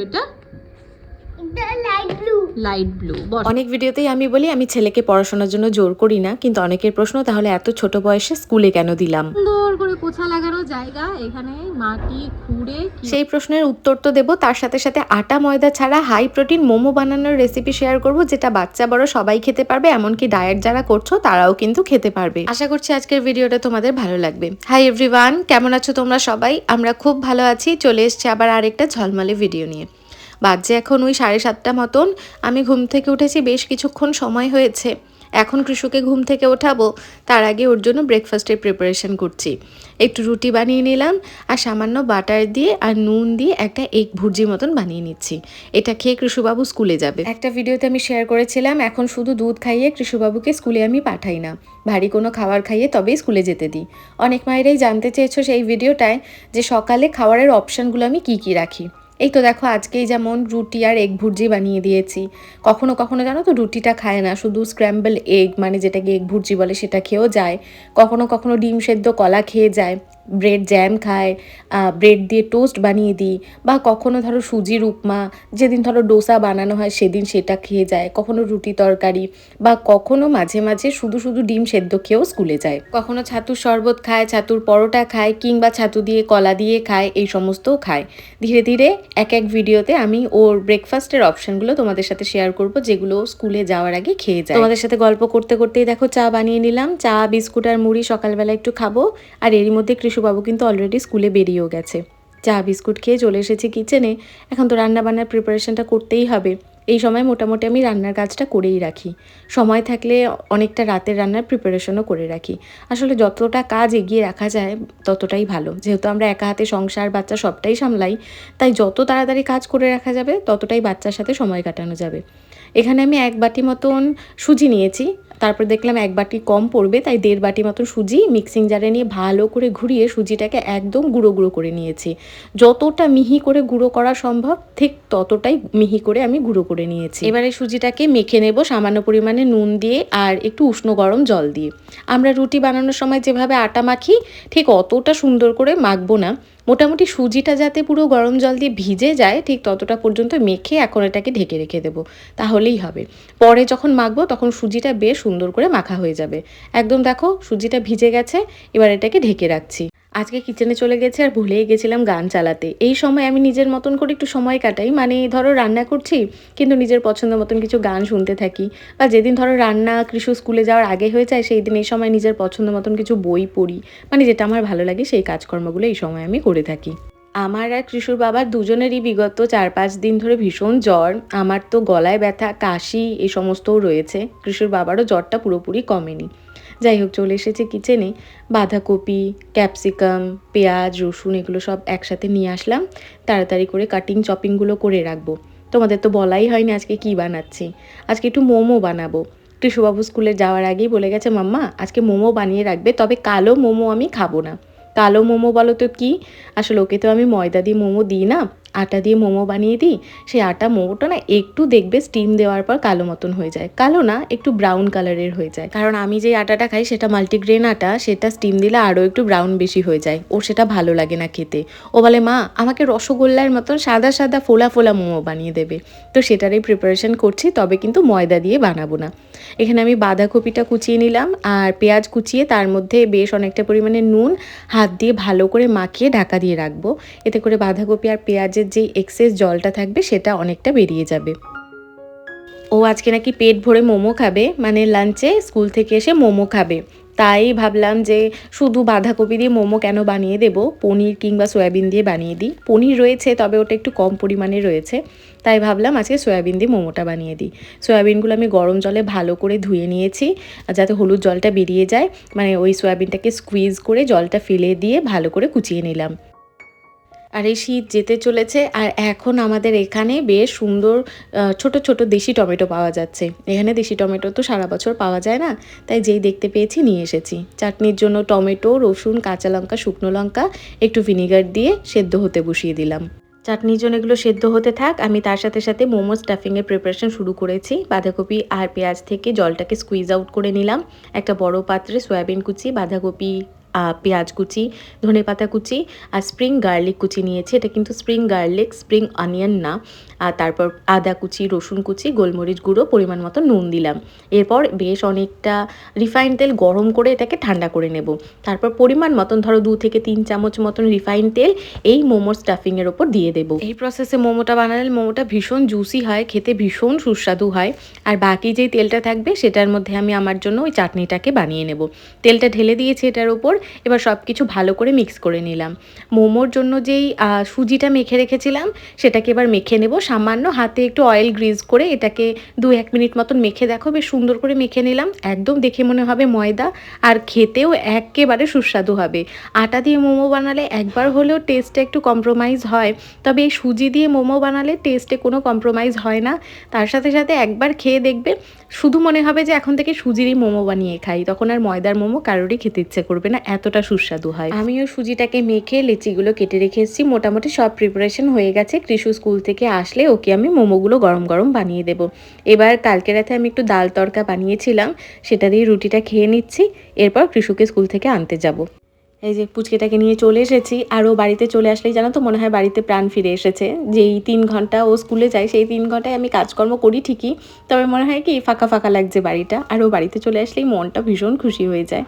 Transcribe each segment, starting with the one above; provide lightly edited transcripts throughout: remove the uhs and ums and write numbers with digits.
এটা? Light blue. অনেক ভিডিওতেই আমি বলি আমি ছেলেকে পড়াশোনার জন্য জোর করি না, কিন্তু অনেকের প্রশ্ন তাহলে এত ছোট বয়সে স্কুলে কেন দিলাম। সুন্দর করে পোছা লাগানো জায়গা, এখানে মাটি খুঁড়ে সেই প্রশ্নের উত্তর তো দেবো, তার সাথে সাথে আটা ময়দা ছাড়া হাই প্রোটিন মোমো বানানোর রেসিপি শেয়ার করব, যেটা বাচ্চা বড় সবাই খেতে পারবে, এমনকি ডায়েট যারা করছো তারাও কিন্তু খেতে পারবে। আশা করছি আজকের ভিডিওটা তোমাদের ভালো লাগবে। হাই এভরিওয়ান, কেমন আছো তোমরা সবাই? আমরা খুব ভালো আছি। চলে এসছি আবার আরেকটা ঝলমলে ভিডিও নিয়ে। বাজে এখন ওই 7:30 মতন। আমি ঘুম থেকে উঠেছি, বেশ কিছুক্ষণ সময় হয়েছে। এখন কৃষুকে ঘুম থেকে ওঠাবো, তার আগে ওর জন্য ব্রেকফাস্টের প্রিপারেশন করছি। একটু রুটি বানিয়ে নিলাম আর সামান্য বাটার দিয়ে আর নুন দিয়ে একটা এগ ভুর্জি মতন বানিয়ে নিচ্ছি। এটা খেয়ে কৃষুবাবু স্কুলে যাবে। একটা ভিডিওতে আমি শেয়ার করেছিলাম এখন শুধু দুধ খাইয়ে কৃষুবাবুকে স্কুলে আমি পাঠাই না, ভারী কোনো খাবার খাইয়ে তবেই স্কুলে যেতে দিই। অনেক মায়েরাই জানতে চেয়েছো সেই ভিডিওটায় যে সকালে খাবারের অপশানগুলো আমি কি কি রাখি। এই তো দেখো, আজকেই যেমন রুটি আর এগ ভুর্জি বানিয়ে দিয়েছি। কখনো কখনো জানো তো রুটিটা খায় না, শুধু স্ক্র্যাম্বল এগ মানে যেটাকে এগ ভুর্জি বলে সেটা খেয়েও যায়। কখনো কখনো ডিম সেদ্ধ কলা খেয়ে যায়, ব্রেড জ্যাম খায়, ব্রেড দিয়ে টোস্ট বানিয়ে দিই, বা কখনো ধরো সুজির উপমা, যেদিন ধরো ডোসা বানানো হয় সেদিন সেটা খেয়ে যায়, কখনো রুটি তরকারি, বা কখনো মাঝে মাঝে শুধু শুধু ডিম সেদ্ধ খেয়েও স্কুলে যায়। কখনো ছাতুর শরবত খায়, ছাতুর পরোটা খায়, কিংবা ছাতু দিয়ে কলা দিয়ে খায়, এই সমস্তও খায়। ধীরে ধীরে এক এক ভিডিওতে আমি ওর ব্রেকফাস্টের অপশনগুলো তোমাদের সাথে শেয়ার করব, যেগুলো স্কুলে যাওয়ার আগে খেয়ে যায়। তোমাদের সাথে গল্প করতে করতেই দেখো চা বানিয়ে নিলাম। চা বিস্কুট আর মুড়ি সকালবেলা একটু খাবো। আর এরই মধ্যে কৃষুবাবু কিন্তু অলরেডি স্কুলে বেরিয়েও গেছে। চা বিস্কুট খেয়ে চলে এসেছি কিচেনে। এখন তো রান্না বান্নার প্রিপারেশনটা করতেই হবে। এই সময় মোটামুটি আমি রান্নার কাজটা করেই রাখি। সময় থাকলে অনেকটা রাতের রান্নার প্রিপারেশনও করে রাখি। আসলে যতটা কাজ এগিয়ে রাখা যায় ততটাই ভালো, যেহেতু আমরা একা হাতে সংসার বাচ্চা সবটাই সামলাই, তাই যত তাড়াতাড়ি কাজ করে রাখা যাবে ততটাই বাচ্চার সাথে সময় কাটানো যাবে। এখানে আমি 1 বাটি মতন সুজি নিয়েছি, তারপর দেখলাম 1 বাটি কম পড়বে, তাই 1.5 বাটি মতন সুজি মিক্সিং জারে নিয়ে ভালো করে ঘুরিয়ে সুজিটাকে একদম গুঁড়ো গুঁড়ো করে নিয়েছি। যতটা মিহি করে গুঁড়ো করা সম্ভব ঠিক ততটাই মিহি করে আমি গুঁড়ো করে নিয়েছি। এবারে সুজিটাকে মেখে নেব সামান্য পরিমাণে নুন দিয়ে আর একটু উষ্ণ গরম জল দিয়ে। আমরা রুটি বানানোর সময় যেভাবে আটা মাখি ঠিক অতটা সুন্দর করে মাখবো না, মোটামুটি সুজিটা যাতে পুরো গরম জল দিয়ে ভিজে যায় ঠিক ততটা পর্যন্ত মেখে এখন এটাকে ঢেকে রেখে দেবো, তাহলেই হবে। পরে যখন মাখবো তখন সুজিটা বেশ সুন্দর করে মাখা হয়ে যাবে। একদম দেখো সুজিটা ভিজে গেছে, এবার এটাকে ঢেকে রাখছি। আজকে কিচেনে চলে গেছে আর ভুলেই গেছিলাম গান চালাতে। এই সময় আমি নিজের মতন করে একটু সময় কাটাই, মানে ধরো রান্না করছি কিন্তু নিজের পছন্দ মতন কিছু গান শুনতে থাকি, বা যেদিন ধরো রান্না কৃষু স্কুলে যাওয়ার আগে হয়ে যায় সেই দিন এই সময় নিজের পছন্দ মতন কিছু বই পড়ি, মানে যেটা আমার ভালো লাগে সেই কাজকর্মগুলো এই সময় আমি করে থাকি। আমার আর কৃষুর বাবার দুজনেরই বিগত 4-5 দিন ধরে ভীষণ জ্বর। আমার তো গলায় ব্যথা, কাশি এই সমস্তও রয়েছে। কৃষুর বাবারও জ্বরটা পুরোপুরি কমেনি। যাই হোক, চলে এসেছে কিচেনে। বাঁধাকপি, ক্যাপসিকাম, পেঁয়াজ, রসুন এগুলো সব একসাথে নিয়ে আসলাম। তাড়াতাড়ি করে কাটিং চপিংগুলো করে রাখবো। তোমাদের তো বলাই হয়নি আজকে কি বানাচ্ছি। আজকে একটু মোমো বানাবো। কৃষুবাবু স্কুলে যাওয়ার আগেই বলে গেছে, মাম্মা আজকে মোমো বানিয়ে রাখবে, তবে কালো মোমো আমি খাবো না। কালো মোমো বলো তো কি? আসলে ওকে তো আমি ময়দা দিয়ে মোমো দিই না, আটা দিয়ে মোমো বানিয়ে দিই। সেই আটা মোমোটা না একটু দেখবে স্টিম দেওয়ার পর কালো মতন হয়ে যায়, কালো না একটু ব্রাউন কালারের হয়ে যায়, কারণ আমি যেই আটাটা খাই সেটা মাল্টিগ্রেন আটা, সেটা স্টিম দিলে আরও একটু ব্রাউন বেশি হয়ে যায়, ওর সেটা ভালো লাগে না খেতে। ও বলে মা আমাকে রসগোল্লার মতন সাদা সাদা ফোলা ফোলা মোমো বানিয়ে দেবে। তো সেটারই প্রিপারেশন করছি, তবে কিন্তু ময়দা দিয়ে বানাবো না। এখানে আমি বাঁধাকপিটা কুচিয়ে নিলাম আর পেঁয়াজ কুচিয়ে তার মধ্যে বেশ অনেকটা পরিমাণে নুন হাত দিয়ে ভালো করে মাখিয়ে ঢাকা দিয়ে রাখবো। এতে করে বাঁধাকপি আর পেঁয়াজের যে এক্সেস জলটা থাকবে সেটা অনেকটা বেরিয়ে যাবে। ও আজকে নাকি পেট ভরে মোমো খাবে, মানে লাঞ্চে স্কুল থেকে এসে মোমো খাবে। তাই ভাবলাম যে শুধু বাঁধাকপি দিয়ে মোমো কেন বানিয়ে দেবো, পনির কিংবা সয়াবিন দিয়ে বানিয়ে দিই। পনির রয়েছে তবে ওটা একটু কম পরিমাণে রয়েছে, তাই ভাবলাম আজকে সয়াবিন দিয়ে মোমোটা বানিয়ে দিই। সয়াবিনগুলো আমি গরম জলে ভালো করে ধুয়ে নিয়েছি যাতে হলুদ জলটা বেরিয়ে যায়, মানে ওই সয়াবিনটাকে স্কুইজ করে জলটা ফেলে দিয়ে ভালো করে কুচিয়ে নিলাম। আর এই শীত যেতে চলেছে আর এখন আমাদের এখানে বেশ সুন্দর ছোট ছোট দেশি টমেটো পাওয়া যাচ্ছে। এখানে দেশি টমেটো তো সারা বছর পাওয়া যায় না, তাই যেই দেখতে পেয়েছি নিয়ে এসেছি। চাটনির জন্য টমেটো, রসুন, কাঁচা লঙ্কা, শুকনো লঙ্কা, একটু ভিনিগার দিয়ে সেদ্ধ হতে বসিয়ে দিলাম। চাটনির জন্য এগুলো সেদ্ধ হতে থাক, আমি তার সাথে সাথে মোমো স্টাফিংয়ের প্রিপারেশন শুরু করেছি। বাঁধাকপি আর পেঁয়াজ থেকে জলটাকে স্কুইজ আউট করে নিলাম। একটা বড় পাত্রে সয়াবিন কুচি, বাঁধাকপি পেঁয়াজ কুচি, ধনেপাতা কুচি আর স্প্রিং গার্লিক কুচি নিয়েছি। এটা কিন্তু স্প্রিং গার্লিক, স্প্রিং অনিয়ন না। আর তারপর আদা কুচি, রসুন কুচি, গোলমরিচ গুঁড়ো, পরিমাণ মতো নুন দিলাম। এরপর বেশ অনেকটা রিফাইন তেল গরম করে এটাকে ঠান্ডা করে নেব। তারপর পরিমাণ মতন ধরো 2 থেকে 3 চামচ মতন রিফাইন তেল এই মোমোর স্টাফিংয়ের ওপর দিয়ে দেবো। এই প্রসেসে মোমোটা বানালে মোমোটা ভীষণ জুসি হয়, খেতে ভীষণ সুস্বাদু হয়। আর বাকি যেই তেলটা থাকবে সেটার মধ্যে আমি আমার জন্য ওই চাটনিটাকে বানিয়ে নেব। তেলটা ঢেলে দিয়েছি এটার ওপর, এবার সব কিছু ভালো করে মিক্স করে নিলাম। মোমোর জন্য যেই সুজিটা মেখে রেখেছিলাম সেটাকে এবার মেখে নেব। সামান্য হাতে একটু অয়েল গ্রিজ করে এটাকে 2-1 মিনিট মতন মেখে দেখো, বেশ সুন্দর করে মেখে নিলাম। একদম দেখে মনে হবে ময়দা, আর খেতেও একেবারে সুস্বাদু হবে। আটা দিয়ে মোমো বানালে একবার হলেও টেস্টে একটু কম্প্রোমাইজ হয়, তবে এই সুজি দিয়ে মোমো বানালে টেস্টে কোনো কম্প্রোমাইজ হয় না। তার সাথে সাথে একবার খেয়ে দেখবে শুধু মনে হবে যে এখন থেকে সুজিরই মোমো বানিয়ে খাই, তখন আর ময়দার মোমো কারোরই খেতে ইচ্ছে করবে না, এতটা সুস্বাদু হয়। আমিও সুজিটাকে মেখে লেচিগুলো কেটে রেখে এসেছি। মোটামুটি সব প্রিপারেশন হয়ে গেছে। কৃষু স্কুল থেকে আসলে ওকে আমি মোমোগুলো গরম গরম বানিয়ে দেব। এবার কালকে রাতে আমি একটু ডাল তড়কা বানিয়েছিলাম, সেটা দিয়ে রুটিটা খেয়ে নিচ্ছি। এরপর কৃষুকে স্কুল থেকে আনতে যাব। এই যে পুচকেটাকে নিয়ে চলে এসেছি। আর ও বাড়িতে চলে আসলেই জানো তো মনে হয় বাড়িতে প্রাণ ফিরে এসেছে। যেই 3 ঘন্টা ও স্কুলে যায় সেই 3 ঘন্টায় আমি কাজকর্ম করি ঠিকই, তবে মনে হয় কি ফাঁকা ফাঁকা লাগছে বাড়িটা। আর ও বাড়িতে চলে আসলেই মনটা ভীষণ খুশি হয়ে যায়।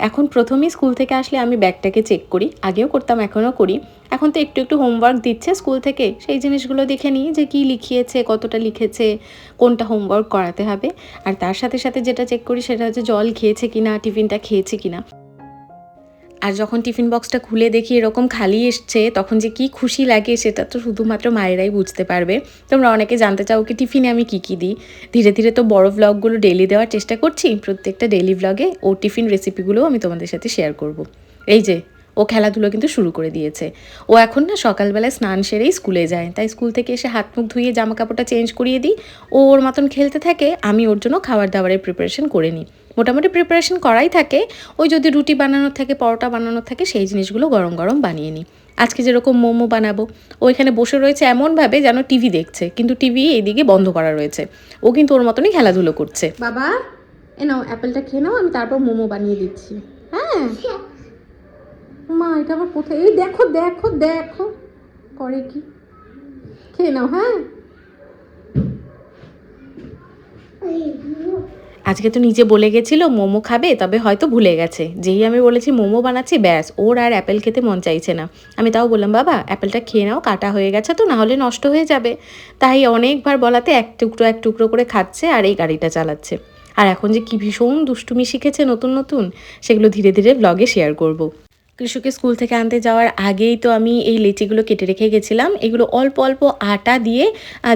এখন প্রথমেই স্কুল থেকে আসলে আমি ব্যাগটাকে চেক করি, আগেও করতাম এখনও করি। এখন তো একটু একটু হোমওয়ার্ক দিচ্ছে স্কুল থেকে, সেই জিনিসগুলো দেখে নিই যে কী লিখিয়েছে, কতটা লিখেছে, কোনটা হোমওয়ার্ক করাতে হবে। আর তার সাথে সাথে যেটা চেক করি সেটা হচ্ছে জল খেয়েছে কিনা, টিফিনটা খেয়েছে কিনা। আর যখন টিফিন বক্সটা খুলে দেখি এরকম খালি এসছে, তখন যে কি খুশি লাগে সেটা তো শুধুমাত্র মায়েরাই বুঝতে পারবে। তোমরা অনেকে জানতে চাও কি টিফিনে আমি কী কী দিই। ধীরে ধীরে তো বড় ভ্লগগুলো ডেইলি দেওয়ার চেষ্টা করছি। প্রত্যেকটা ডেইলি ভ্লগে ও টিফিন রেসিপিগুলোও আমি তোমাদের সাথে শেয়ার করব। এই যে ও খেলাধুলো কিন্তু শুরু করে দিয়েছে। ও এখন না সকালবেলায় স্নান সেরেই স্কুলে যায়, তাই স্কুল থেকে এসে হাত মুখ ধুয়ে জামা কাপড়টা চেঞ্জ করিয়ে দিই। ও ওর মতন খেলতে থাকে, আমি ওর জন্য খাবার দাবারের প্রিপারেশন করে নিই। মোটামুটি প্রিপারেশন করাই থাকে। ওই যদি রুটি বানানোর থাকে, পরোটা বানানোর থাকে, সেই জিনিসগুলো গরম গরম বানিয়ে নিই। আজকে যেরকম মোমো বানাবো, ও এখানে বসে রয়েছে এমনভাবে যেন টিভি দেখছে, কিন্তু টিভি এইদিকে বন্ধ করা রয়েছে। ও কিন্তু ওর মতনই খেলাধুলো করছে। বাবা এ নাও অ্যাপেলটা খেয়ে নাও, আমি তারপর মোমো বানিয়ে দিচ্ছি। হ্যাঁ মা, এটা আবার কোথায়? এই দেখো দেখো দেখো করে কি, খেয়ে নাও। হ্যাঁ আজকে তো নিজে বলে গেছিল মোমো খাবে, তবে হয়তো ভুলে গেছে। যেই আমি বলেছি মোমো বানাচ্ছি, ব্যাস ওর আর অ্যাপেল খেতে মন চাইছে না। আমি তাও বললাম বাবা অ্যাপেলটা খেয়ে নাও, কাটা হয়ে গেছে তো, না হলে নষ্ট হয়ে যাবে। তাই অনেকবার বলাতে এক টুকরো করে খাচ্ছে আর এই গাড়িটা চালাচ্ছে। আর এখন যে কি ভীষণ দুষ্টুমি শিখেছে নতুন নতুন, সেগুলো ধীরে ধীরে ব্লগে শেয়ার করব। কৃষুকে স্কুল থেকে আনতে যাওয়ার আগেই তো আমি এই লেচিগুলো কেটে রেখে গেছিলাম। এগুলো অল্প অল্প আটা দিয়ে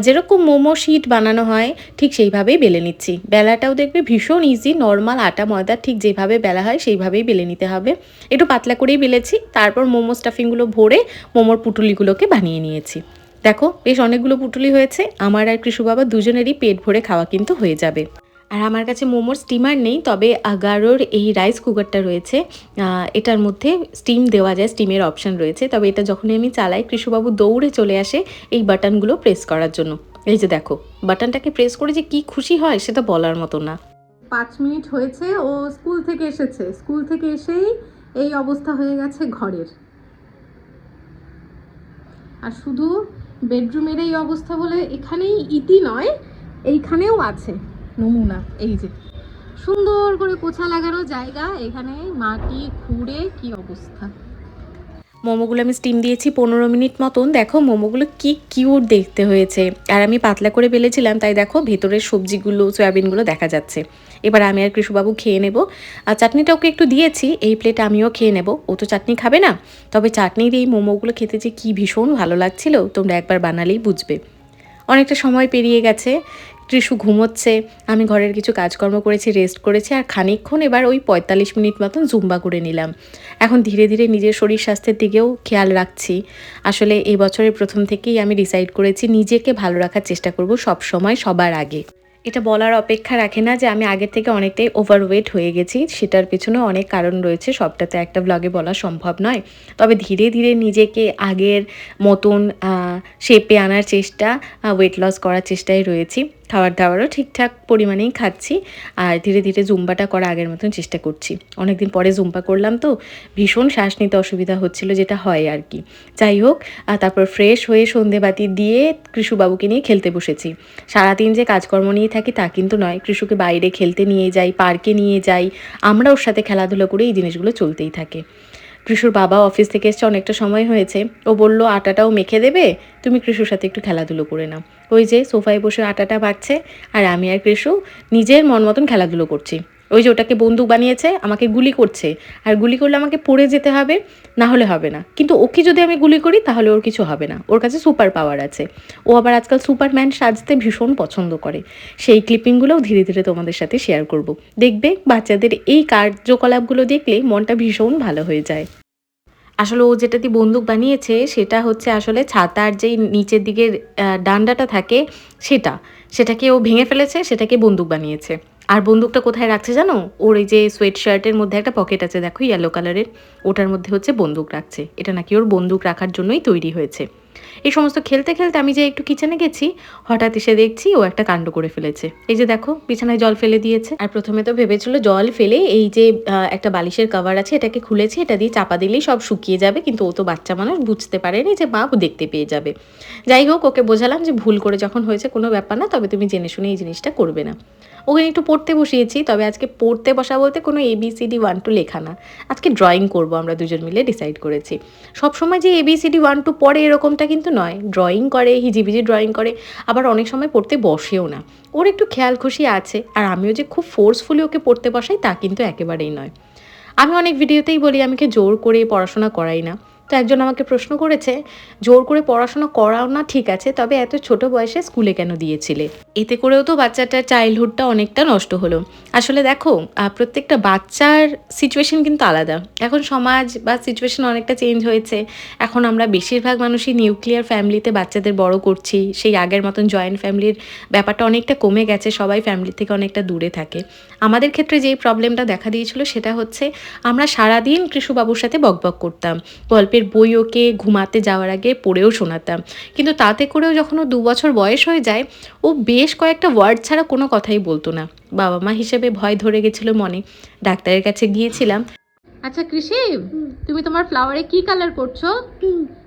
যেরকম মোমো শিট বানানো হয় ঠিক সেইভাবেই বেলে নিচ্ছি। বেলাটাও দেখবে ভীষণ ইজি, নর্মাল আটা ময়দা ঠিক যেভাবে বেলা হয় সেইভাবেই বেলে নিতে হবে। একটু পাতলা করেই বেলেছি। তারপর মোমো স্টাফিংগুলো ভরে মোমোর পুটুলিগুলোকে বানিয়ে নিয়েছি। দেখো বেশ অনেকগুলো পুটুলি হয়েছে। আমার আর কৃষু বাবা দুজনেরই পেট ভরে খাওয়া কিন্তু হয়ে যাবে। আর আমার কাছে মোমোর স্টিমার নেই, তবে গারোর এই রাইস কুকারটা রয়েছে। এটার মধ্যে স্টিম দেওয়া যায়, স্টিমের অপশান রয়েছে। তবে এটা যখনই আমি চালাই কৃষুবাবু দৌড়ে চলে আসে এই বাটনগুলো প্রেস করার জন্য। এই যে দেখো বাটনটাকে প্রেস করে যে কি খুশি হয় সেটা বলার মতো না। 5 মিনিট হয়েছে ও স্কুল থেকে এসেছে। স্কুল থেকে এসেই এই অবস্থা হয়ে গেছে ঘরের। আর শুধু বেডরুমের এই অবস্থা বলে এখানেই ইতি নয়, এইখানেও আছে নমুনা। এই যে সুন্দর করে পোছা লাগানো জায়গা, এখানে মাটি খুঁড়ে কি অবস্থা। মোমোগুলো আমি স্টিম দিয়েছি 15 মিনিট মতন। দেখো মোমোগুলো কি কিউট দেখতে হয়েছে। আর আমি পাতলা করে বেলেছিলাম, তাই দেখো ভেতরের সবজিগুলো সয়াবিনগুলো দেখা যাচ্ছে। এবার আমি আর কৃষুবাবু খেয়ে নেব। আর চাটনিটা ওকে একটু দিয়েছি, এই প্লেট আমিও খেয়ে নেব। ও তো চাটনি খাবে না, তবে চাটনি দিয়ে এই মোমোগুলো খেতে যে কী ভীষণ ভালো লাগছিল, তোমরা একবার বানালেই বুঝবে। অনেকটা সময় পেরিয়ে গেছে, কৃষু ঘুমোচ্ছে, আমি ঘরের কিছু কাজকর্ম করেছি, রেস্ট করেছি। আর খানিকক্ষণ এবার ওই 45 মিনিট মতন জুম্বা করে নিলাম। এখন ধীরে ধীরে নিজের শরীর স্বাস্থ্যের দিকেও খেয়াল রাখছি। আসলে এই বছরের প্রথম থেকেই আমি ডিসাইড করেছি নিজেকে ভালো রাখার চেষ্টা করব সব সময়, সবার আগে। এটা বলার অপেক্ষা রাখে না যে আমি আগের থেকে অনেকটাই ওভারওয়েট হয়ে গেছি, সেটার পেছনে অনেক কারণ রয়েছে, সবটাতে একটা ব্লগে বলা সম্ভব নয়। তবে ধীরে ধীরে নিজেকে আগের মতন শেপে আনার চেষ্টা, ওয়েট লস করার চেষ্টায় রয়েছি। খাবার দাবারও ঠিকঠাক পরিমাণেই খাচ্ছি, আর ধীরে ধীরে জুম্বাটা করা আগের মতন চেষ্টা করছি। অনেকদিন পরে জুম্বা করলাম তো ভীষণ শ্বাস নিতে অসুবিধা হচ্ছিল, যেটা হয় আর কি। যাই হোক, তারপর ফ্রেশ হয়ে সন্ধেবাতি দিয়ে কৃষুবাবুকে নিয়ে খেলতে বসেছি। সারাদিন যে কাজকর্ম নিয়ে থাকি তা কিন্তু নয়, কৃষুকে বাইরে খেলতে নিয়ে যাই, পার্কে নিয়ে যাই, আমরা ওর সাথে খেলাধুলো করে এই জিনিসগুলো চলতেই থাকে। কৃষুর বাবা অফিস থেকে এসছে, অনেকটা সময় হয়েছে, ও বলল আটাটাও মেখে দেবে, তুমি কৃষুর সাথে একটু খেলাধুলো করে নাও। ওই যে সোফায় বসে আটাটা বাড়ছে, আর আমি আর কৃষু নিজের মন মতন খেলাধুলো করছি। ওই যে ওটাকে বন্দুক বানিয়েছে, আমাকে গুলি করছে, আর গুলি করলে আমাকে পড়ে যেতে হবে, না হলে হবে না। কিন্তু ওকে যদি আমি গুলি করি তাহলে ওর কিছু হবে না, ওর কাছে সুপার পাওয়ার আছে। ও আবার আজকাল সুপারম্যান সাজতে ভীষণ পছন্দ করে। সেই ক্লিপিংগুলোও ধীরে ধীরে তোমাদের সাথে শেয়ার করব। দেখবে বাচ্চাদের এই কার্যকলাপগুলো দেখলে মনটা ভীষণ ভালো হয়ে যায়। আসলে ও যেটা দিয়ে বন্দুক বানিয়েছে সেটা হচ্ছে আসলে ছাতার যেই নিচের দিকের ডান্ডাটা থাকে সেটাকে ও ভেঙে ফেলেছে, সেটাকে বন্দুক বানিয়েছে। আর বন্দুকটা কোথায় রাখছে জানো? ওর এই যে সোয়েট শার্টের মধ্যে একটা পকেট আছে দেখো, ইয়েলো কালারের, ওটার মধ্যে হচ্ছে বন্দুক রাখছে। এটা নাকি ওর বন্দুক রাখার জন্যই তৈরি হয়েছে। এই সমস্ত খেলতে খেলতে আমি যে একটু কিচেনে গেছি, হঠাৎ এসে দেখছি ও একটা কাণ্ড করে ফেলেছে। এই যে দেখো বিছানায় জল ফেলে দিয়েছে। আর প্রথমে তো ভেবেছিল জল ফেলে এই যে একটা বালিশের কভার আছে এটাকে খুলেছে, এটা দিয়ে চাপা দিলেই সব শুকিয়ে যাবে, কিন্তু ও তো বাচ্চা মানুষ, বুঝতে পারেনি যে মা দেখতে পেয়ে যাবে। যাই হোক, ওকে বোঝালাম যে ভুল করে যখন হয়েছে কোনো ব্যাপার না, তবে তুমি জেনে শুনে এই জিনিসটা করবে না। ওকে একটু পড়তে বসিয়েছি, তবে আজকে পড়তে বসা বলতে কোনো ABCD 1 2 লেখা না, আজকে ড্রয়িং করব আমরা দুজন মিলে ডিসাইড করেছি। সবসময় যে ABCD 1 2 পড়ে এরকমটা কিন্তু নয়, ড্রয়িং করে, হিজিবিজি ড্রয়িং করে, আবার অনেক সময় পড়তে বসেও না। ওর একটু খেয়াল খুশি আছে, আর আমিও যে খুব ফোর্সফুলি ওকে পড়তে বসাই তা কিন্তু একেবারেই নয়। আমি অনেক ভিডিওতেই বলি আমাকে জোর করে পড়াশোনা করাই না। তো একজন আমাকে প্রশ্ন করেছে, জোর করে পড়াশোনা করাও না ঠিক আছে, তবে এত ছোট বয়সে স্কুলে কেন দিয়েছিলে? এতে করেও তো বাচ্চাটার চাইল্ডহুডটা অনেকটা নষ্ট হলো। আসলে দেখো, প্রত্যেকটা বাচ্চার সিচুয়েশন কিন্তু আলাদা। এখন সমাজ বা সিচুয়েশন অনেকটা চেঞ্জ হয়েছে। এখন আমরা বেশিরভাগ মানুষই নিউক্লিয়ার ফ্যামিলিতে বাচ্চাদের বড় করছি। সেই আগের মতন জয়েন্ট ফ্যামিলির ব্যাপারটা অনেকটা কমে গেছে, সবাই ফ্যামিলি থেকে অনেকটা দূরে থাকে। আমাদের ক্ষেত্রে যেই প্রবলেমটা দেখা দিয়েছিল সেটা হচ্ছে আমরা সারাদিন কৃষুবাবুর সাথে বকবক করতাম, গল্পের বই ওকে ঘুমাতে যাওয়ার আগে পড়েও শোনাতাম, কিন্তু তাতে করেও যখন ও 2 বছর বয়স হয়ে যায় ও বেশ কয়েকটা ওয়ার্ড ছাড়া কোনো কথাই বলতো না। বাবা মা হিসেবে ভয় ধরে গেছিলো মনে, ডাক্তারের কাছে গিয়েছিলাম। আচ্ছা কৃষি, তুমি তোমার ফ্লাওয়ারে কি কালার করছো?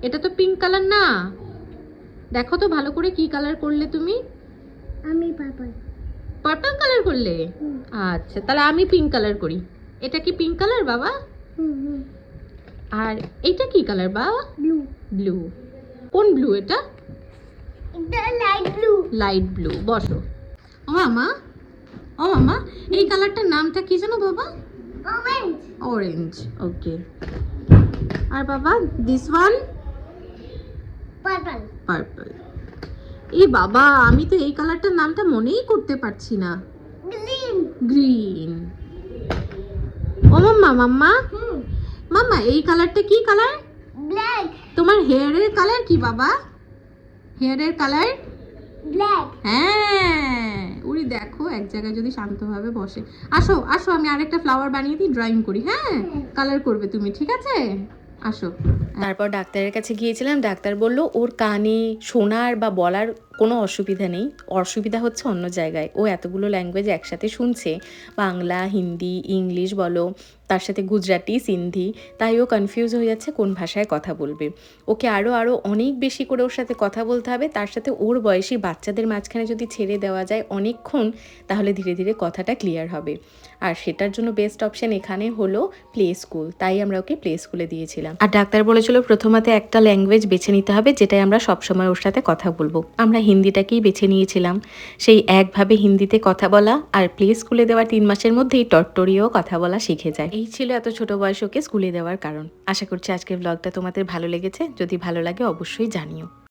এটা তো পিঙ্ক কালার না, দেখো তো ভালো করে কি কালার করলে তুমি? আমি পার্পল পার্পল কালার করলে? আচ্ছা, তাহলে আমি পিঙ্ক কালার করি। এটা কি পিঙ্ক কালার বাবা? আর এইটা কি কালার বাবা? Blue blue. কোন ব্লু এটা? এটা লাইট ব্লু লাইট ব্লু। বসো। ও মামা, ও মামা, এই কালারটার নামটা কি জানো বাবা? Orange orange. ওকে। আর বাবা দিস ওয়ান? Purple purple. এই বাবা, আমি তো এই কালারটার নামটা মনেই করতে পারছি না। Green green. ও মাম্মা, মাম্মা, মাম্মা, এই কালারটা কি কালার? ব্ল্যাক তোমার হেয়ারের কালার কি বাবা? হেয়ারের কালার? ব্ল্যাক হ্যাঁ, উনি দেখো এক জায়গায় যদি শান্তভাবে বসে। আসো আসো, আমি আরেকটা ফ্লাওয়ার বানিয়ে দিই, ড্রয়িং করি। হ্যাঁ, কালার করবে তুমি, ঠিক আছে? আসো। তারপর ডাক্তারের কাছে গিয়েছিলাম, ডাক্তার বলল ওর কানে শোনার বা বলার কোনো অসুবিধা নেই, অসুবিধা হচ্ছে অন্য জায়গায়। ও এতগুলো ল্যাঙ্গুয়েজ একসাথে শুনছে, বাংলা, হিন্দি, ইংলিশ বলো, তার সাথে গুজরাটি, সিন্ধি, তাই ও কনফিউজ হয়ে যাচ্ছে কোন ভাষায় কথা বলবে। ওকে আরও অনেক বেশি করে ওর সাথে কথা বলতে হবে, তার সাথে ওর বয়সী বাচ্চাদের মাঝখানে যদি ছেড়ে দেওয়া যায় অনেকক্ষণ, তাহলে ধীরে ধীরে কথাটা ক্লিয়ার হবে। আর সেটার জন্য বেস্ট অপশন এখানে হলো প্লে স্কুল, তাই আমরা ওকে প্লে স্কুলে দিয়েছিলাম। আর ডাক্তার বলেছিল প্রথমতে একটা ল্যাঙ্গুয়েজ বেছে নিতে হবে, যেটাই আমরা সবসময় ওর সাথে কথা বলবো। আমরা হিন্দিটাকেই বেছে নিয়েছিলাম। সেই একভাবে হিন্দিতে কথা বলা, আর প্লে স্কুলে দেওয়ার 3 মাসের মধ্যেই টট্টরিও কথা বলা শিখে যায়। এই ছিল এত ছোট বয়সে ওকে স্কুলে দেওয়ার কারণ। আশা করছি আজকের ব্লগটা তোমাদের ভালো লেগেছে। যদি ভালো লাগে অবশ্যই জানিও।